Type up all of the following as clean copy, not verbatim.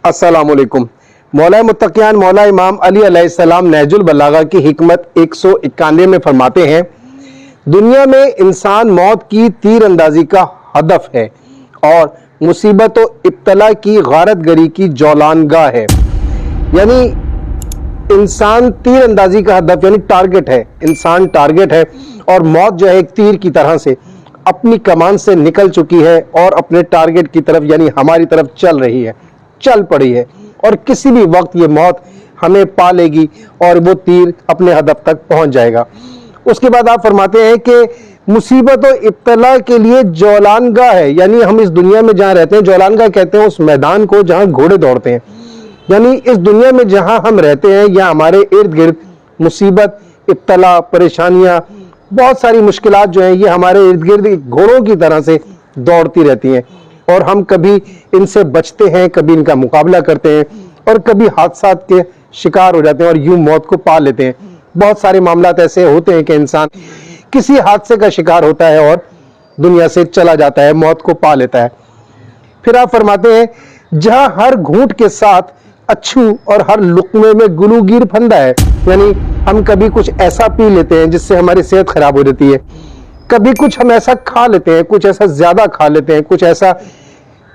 अस्सलाम वालेकुम। मौला मुत्तकियान मौला इमाम अली अलैहिस्सलाम नहजुल बलागा की हिकमत 191 में फरमाते हैं, दुनिया में इंसान मौत की तीर अंदाजी का हदफ है और मुसीबत व इब्तला की गारतगरी की जौलानगाह है। यानी इंसान तीर अंदाजी का हदफ यानी टारगेट है, इंसान टारगेट है और मौत जो है एक तीर की तरह से अपनी कमान से निकल चुकी है और अपने टारगेट की तरफ यानी हमारी तरफ चल रही है, चल पड़ी है और किसी भी वक्त ये मौत हमें पा लेगी और वो तीर अपने हदफ तक पहुंच जाएगा। उसके बाद आप फरमाते हैं कि मुसीबत और इब्तला के लिए जौलानगाह है, यानी हम इस दुनिया में जहाँ रहते हैं, जौलानगाह कहते हैं उस मैदान को जहाँ घोड़े दौड़ते हैं। यानी इस दुनिया में जहाँ हम रहते हैं या हमारे इर्द गिर्द मुसीबत, इब्तला, परेशानियाँ, बहुत सारी मुश्किलात जो हैं ये हमारे इर्द गिर्द घोड़ों की तरह से दौड़ती रहती हैं और हम कभी इनसे बचते हैं, कभी इनका मुकाबला करते हैं और कभी हादसात के शिकार हो जाते हैं और यूं मौत को पा लेते हैं। बहुत सारे मामलात ऐसे होते हैं कि इंसान किसी हादसे का शिकार होता है और दुनिया से चला जाता है, मौत को पा लेता है। फिर आप फरमाते हैं, जहां हर घूंट के साथ अच्छू और हर लुकमे में गुलूगीर फंदा है, यानी हम कभी कुछ ऐसा पी लेते हैं जिससे हमारी सेहत खराब हो जाती है, कभी कुछ हम ऐसा खा लेते हैं, कुछ ऐसा ज्यादा खा लेते हैं, कुछ ऐसा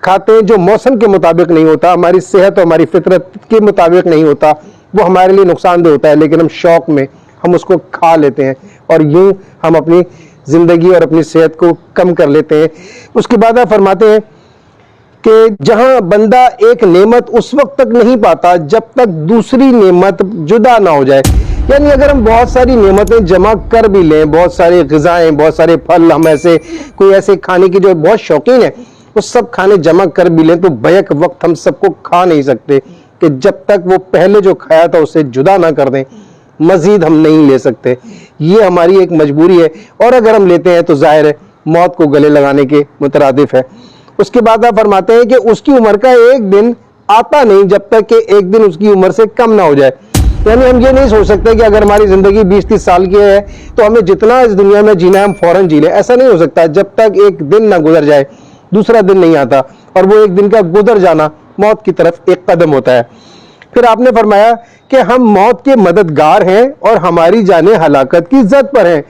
खाते हैं जो मौसम के मुताबिक नहीं होता, हमारी सेहत और हमारी फितरत के मुताबिक नहीं होता, वो हमारे लिए नुकसानदेह होता है, लेकिन हम शौक में हम उसको खा लेते हैं और यूं हम अपनी जिंदगी और अपनी सेहत को कम कर लेते हैं। उसके बाद आप फरमाते हैं कि जहां बंदा एक नेमत उस वक्त तक नहीं पाता जब तक दूसरी नेमत जुदा ना हो जाए। यानी अगर हम बहुत सारी नेमतें जमा कर भी लें, बहुत सारी ग़िज़ाएं, बहुत सारे फल, हम ऐसे कोई ऐसे खाने की जो बहुत शौकीन है वो सब खाने जमा कर भी लें, तो बैक वक्त हम सबको खा नहीं सकते कि जब तक वो पहले जो खाया था उससे जुदा ना कर दें, मजीद हम नहीं ले सकते। ये हमारी एक मजबूरी है और अगर हम लेते हैं तो जाहिर है मौत को गले लगाने के मुतरादिफ है। उसके बाद आप फरमाते हैं कि उसकी उम्र का एक दिन आता नहीं जब तक कि एक दिन उसकी उम्र से कम ना हो जाए। यानी हम ये नहीं सोच सकते कि अगर हमारी जिंदगी 20-30 साल की है तो हमें जितना इस दुनिया में जीना है हम फौरन जी लें, ऐसा नहीं हो सकता। जब तक एक दिन ना गुजर जाए दूसरा दिन नहीं आता और वो एक दिन का गुजर जाना मौत की तरफ एक कदम होता है। फिर आपने फरमाया कि हम मौत के मददगार हैं और हमारी जानें हलाकत की जद पर हैं,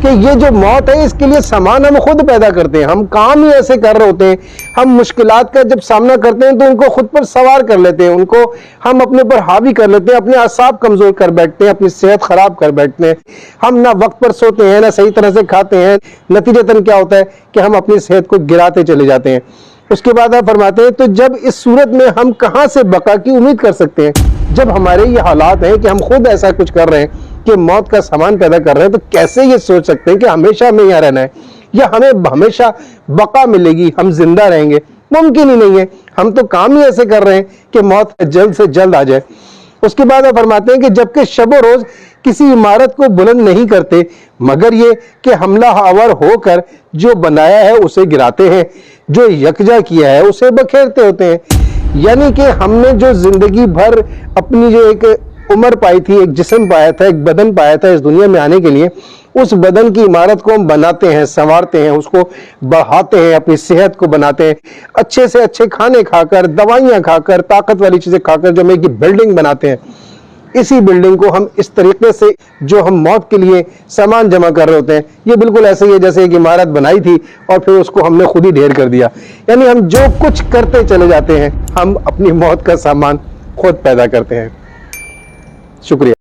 कि ये जो मौत है इसके लिए सामान हम खुद पैदा करते हैं, हम काम ही ऐसे कर रहे होते हैं, हम मुश्किलात का जब सामना करते हैं तो उनको खुद पर सवार कर लेते हैं, उनको हम अपने पर हावी कर लेते हैं, अपने आसाब कमजोर कर बैठते हैं, अपनी सेहत खराब कर बैठते हैं, हम ना वक्त पर सोते हैं ना सही तरह से खाते हैं, नतीजतन क्या होता है कि हम अपनी सेहत को गिराते चले जाते हैं। उसके बाद आप फरमाते हैं, तो जब इस सूरत में हम कहां से बका की उम्मीद कर सकते हैं? जब हमारे ये हालात हैं कि हम खुद ऐसा कुछ कर रहे हैं कि मौत का सामान पैदा कर रहे हैं, तो कैसे ये सोच सकते हैं कि हमेशा हमें यहाँ रहना है या हमें हमेशा बका मिलेगी, हम जिंदा रहेंगे? मुमकिन ही नहीं है। हम तो काम ही ऐसे कर रहे हैं कि मौत जल्द से जल्द आ जाए। उसके बाद आप फरमाते हैं कि जबकि शबो रोज किसी इमारत को बुलंद नहीं करते मगर ये कि हमला आवर होकर जो बनाया है उसे गिराते हैं, जो यकजा किया है उसे बखेरते होते हैं। यानी कि हमने जो जिंदगी भर अपनी जो एक उम्र पाई थी, एक जिस्म पाया था, एक बदन पाया था इस दुनिया में आने के लिए, उस बदन की इमारत को हम बनाते हैं, संवारते हैं, उसको बढ़ाते हैं, अपनी सेहत को बनाते हैं, अच्छे से अच्छे खाने खाकर, दवाइयां खाकर, ताकत वाली चीजें खाकर जो हम एक बिल्डिंग बनाते हैं। इसी बिल्डिंग को हम इस तरीके से जो हम मौत के लिए सामान जमा कर रहे होते हैं, ये बिल्कुल ऐसे ही है जैसे एक इमारत बनाई थी और फिर उसको हमने खुद ही ढेर कर दिया। यानी हम जो कुछ करते चले जाते हैं, हम अपनी मौत का सामान खुद पैदा करते हैं। शुक्रिया।